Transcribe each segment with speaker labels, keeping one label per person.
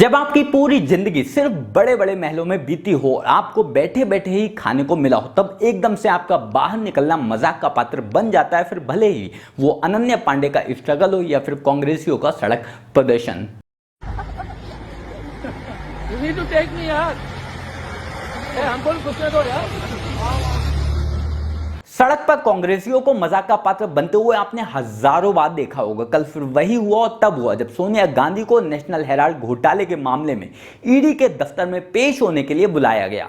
Speaker 1: जब आपकी पूरी जिंदगी सिर्फ बड़े बड़े महलों में बीती हो और आपको बैठे बैठे ही खाने को मिला हो, तब एकदम से आपका बाहर निकलना मजाक का पात्र बन जाता है, फिर भले ही वो अनन्या पांडे का स्ट्रगल हो या फिर कांग्रेसियों का सड़क प्रदर्शन। सड़क पर कांग्रेसियों को मजाक का पात्र बनते हुए आपने हजारों बार देखा होगा। कल फिर वही हुआ और तब हुआ जब सोनिया गांधी को नेशनल हेराल्ड घोटाले के मामले में ईडी के दफ्तर में पेश होने के लिए बुलाया गया।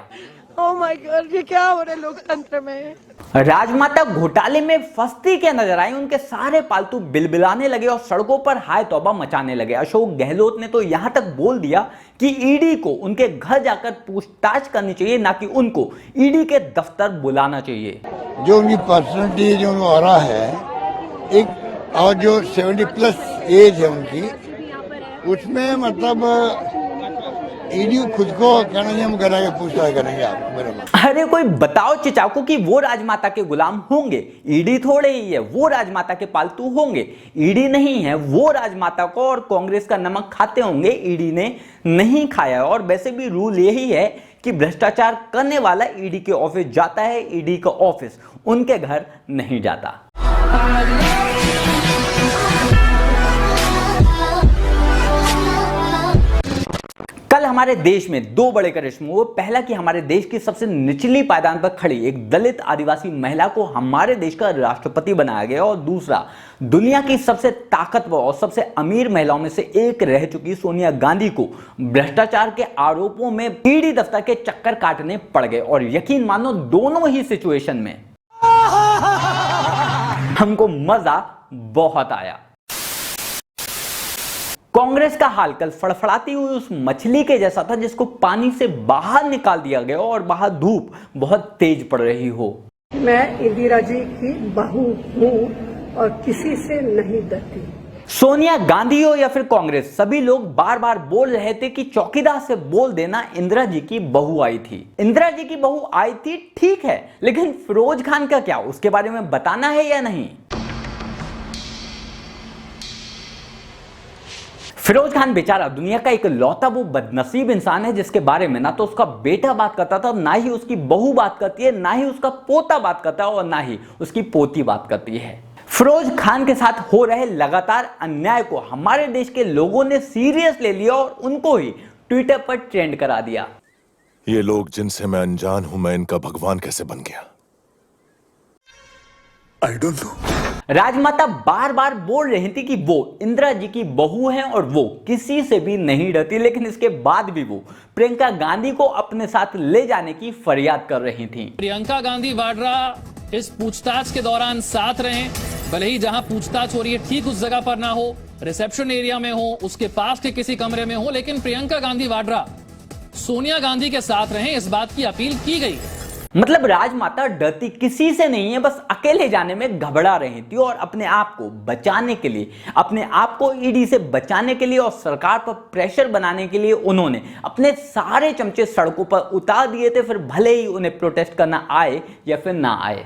Speaker 2: ओह माय गॉड, ये क्या हो रहा है लोकतंत्र में।
Speaker 1: राजमाता घोटाले में फंसती क्या नजर आई, उनके सारे पालतू बिलबिलाने लगे और सड़कों पर हाय तौबा मचाने लगे। अशोक गहलोत ने तो यहां तक बोल दिया कि ईडी को उनके घर जाकर पूछताछ करनी चाहिए, ना कि उनको ईडी के दफ्तर बुलाना चाहिए।
Speaker 3: जो उनकी पर्सनैलिटी जो आ रहा है एक, और जो 70+ एज है उनकी, उसमें मतलब ईडी खुद को कहना हम करेंगे, पूछताछ करेंगे आप मेरे में।
Speaker 1: अरे कोई बताओ चिचाओ को कि वो राजमाता के गुलाम होंगे? ईडी थोड़े ही है, वो राजमाता के पालतू होंगे। ईडी नहीं है, वो राजमाता को और कांग्रेस का नमक खाते होंगे, ईडी ने नहीं खाया। और वैसे भी रूल यही है कि भ्रष्टाचार करने वाला ईडी के ऑफिस जाता है, ईडी का ऑफिस उनके घर नहीं जाता। कल हमारे देश में दो बड़े करिश्मे हुए। पहला कि हमारे देश की सबसे निचली पायदान पर खड़ी एक दलित आदिवासी महिला को हमारे देश का राष्ट्रपति बनाया गया, और दूसरा दुनिया की सबसे ताकतवर और सबसे अमीर महिलाओं में से एक रह चुकी सोनिया गांधी को भ्रष्टाचार के आरोपों में ईडी दफ्तर के चक्कर काटने पड़ गए। और यकीन मानो दोनों ही सिचुएशन में हमको मजा बहुत आया। कांग्रेस का हाल कल फड़फड़ाती हुई उस मछली के जैसा था जिसको पानी से बाहर निकाल दिया गया और बाहर धूप बहुत तेज पड़ रही हो।
Speaker 2: मैं इंदिरा जी की बहू हूँ और किसी से नहीं डरती।
Speaker 1: सोनिया गांधी हो या फिर कांग्रेस, सभी लोग बार बार बोल रहे थे कि चौकीदार से बोल देना इंदिरा जी की बहू आई थी। इंदिरा जी की बहू आई थी ठीक है, लेकिन फिरोज खान का क्या, उसके बारे में बताना है या नहीं? फिरोज खान बेचारा दुनिया का एक लौता वो बदनसीब इंसान है जिसके बारे में ना तो उसका बेटा बात करता था, ना ही उसकी बहू बात करती है, ना ही उसका पोता बात करता है, और ना ही उसकी पोती बात करती है। फिरोज खान के साथ हो रहे लगातार अन्याय को हमारे देश के लोगों ने सीरियस ले लिया और उनको ही ट्विटर पर ट्रेंड करा दिया।
Speaker 4: ये लोग जिनसे मैं अनजान हूं, मैं इनका भगवान कैसे बन गया? I don't know.
Speaker 1: राजमाता बार बार बोल रही थी कि वो इंदिरा जी की बहू हैं और वो किसी से भी नहीं डरती, लेकिन इसके बाद भी वो प्रियंका गांधी को अपने साथ ले जाने की फरियाद कर रही थी।
Speaker 5: प्रियंका गांधी वाड्रा इस पूछताछ के दौरान साथ रहें, भले ही जहां पूछताछ हो रही है ठीक उस जगह पर ना हो, रिसेप्शन एरिया में हो, उसके पास के किसी कमरे में हो, लेकिन प्रियंका गांधी वाड्रा सोनिया गांधी के साथ रहें, इस बात की अपील की गई है।
Speaker 1: मतलब राजमाता डरती किसी से नहीं है, बस अकेले जाने में घबरा रही थी और अपने आप को बचाने के लिए, अपने आप को ईडी से बचाने के लिए और सरकार पर प्रेशर बनाने के लिए उन्होंने अपने सारे चमचे सड़कों पर उतार दिए थे, फिर भले ही उन्हें प्रोटेस्ट करना आए या फिर ना आए।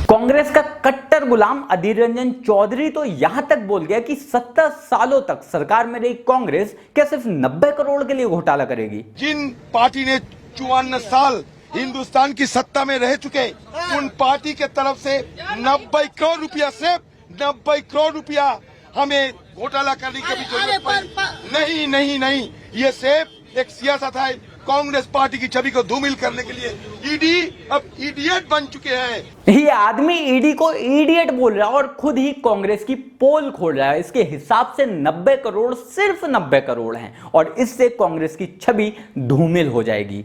Speaker 1: कांग्रेस का कट्टर गुलाम अधीर रंजन चौधरी तो यहां तक बोल गया कि 70 सालों तक सरकार में रही कांग्रेस क्या सिर्फ 90 करोड़ के लिए घोटाला करेगी?
Speaker 6: जिन पार्टी ने 54 साल हिंदुस्तान की सत्ता में रह चुके, उन पार्टी के तरफ से 90 करोड़ रुपया, सिर्फ 90 करोड़ रुपया हमें घोटाला करने की भी जरूरत पड़ी। नहीं, ये सिर्फ एक सियासत है कांग्रेस पार्टी की छवि को धूमिल करने के लिए। ईडी अब इडियट बन चुके हैं।
Speaker 1: ये आदमी ईडी को इडियट बोल रहा है और खुद ही कांग्रेस की पोल खोल रहा है। इसके हिसाब से 90 करोड़ सिर्फ 90 करोड़ हैं और इससे कांग्रेस की छवि धूमिल हो जाएगी।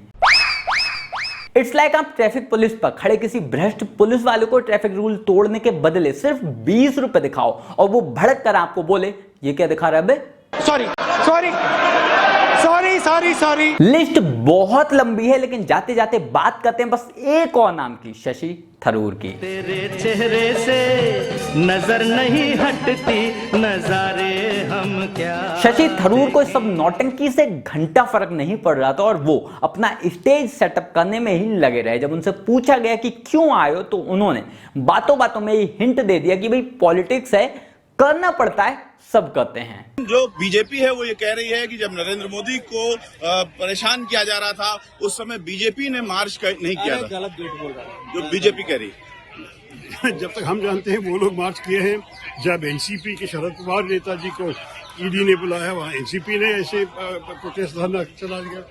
Speaker 1: इट्स लाइक आप ट्रैफिक पुलिस पर खड़े किसी भ्रष्ट पुलिस वाले को ट्रैफिक रूल तोड़ने के बदले सिर्फ 20 रुपए दिखाओ और वो भड़क कर आपको बोले ये क्या दिखा रहा है बे? सॉरी। लिस्ट बहुत लंबी है, लेकिन जाते जाते बात करते हैं बस एक और नाम की, शशि थरूर की।
Speaker 7: तेरे चेहरे से नजर नहीं हटती, नजारे हम क्या।
Speaker 1: शशि थरूर को सब नौटंकी से घंटा फर्क नहीं पड़ रहा था और वो अपना स्टेज सेटअप करने में ही लगे रहे। जब उनसे पूछा गया कि क्यों आए हो, तो उन्होंने बातों बातों में ही हिंट दे दिया कि भाई पॉलिटिक्स है, करना पड़ता है, सब करते हैं।
Speaker 8: जो बीजेपी है वो ये कह रही है कि जब नरेंद्र मोदी को परेशान किया जा रहा था उस समय बीजेपी ने मार्च नहीं किया था। गलत झूठ बोल रहा है जो बीजेपी कह रही है।
Speaker 9: जब तक हम जानते हैं वो लोग मार्च किए हैं। जब एनसीपी के शरद पवार नेताजी को ईडी ने बुलाया, वहाँ एनसीपी ने ऐसे प्रोटेस्ट धरना चला दिया।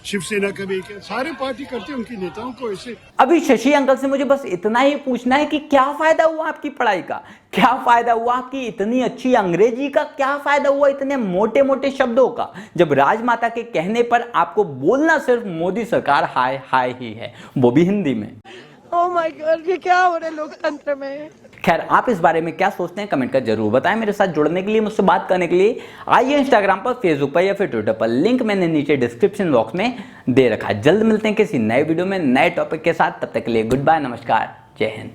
Speaker 9: शिवसेना का भी क्या, सारे पार्टी करते हैं उनके नेताओं को ऐसे।
Speaker 1: अभी शशि अंकल से मुझे बस इतना ही पूछना है कि क्या फायदा हुआ आपकी पढ़ाई का, क्या फायदा हुआ आपकी इतनी अच्छी अंग्रेजी का, क्या फायदा हुआ इतने मोटे मोटे शब्दों का, जब राजमाता के कहने पर आपको बोलना सिर्फ मोदी सरकार हाय हाय ही है, वो भी हिंदी में।
Speaker 2: ओह माय गॉड, ये क्या हो रहा है लोकतंत्र में।
Speaker 1: खैर, आप इस बारे में क्या सोचते हैं कमेंट कर जरूर बताएं। मेरे साथ जुड़ने के लिए, मुझसे बात करने के लिए आइए इंस्टाग्राम पर, फेसबुक पर या फिर ट्विटर पर, लिंक मैंने नीचे डिस्क्रिप्शन बॉक्स में दे रखा है। जल्द मिलते हैं किसी नए वीडियो में नए टॉपिक के साथ, तब तक के लिए गुड बाय, नमस्कार, जय हिंद।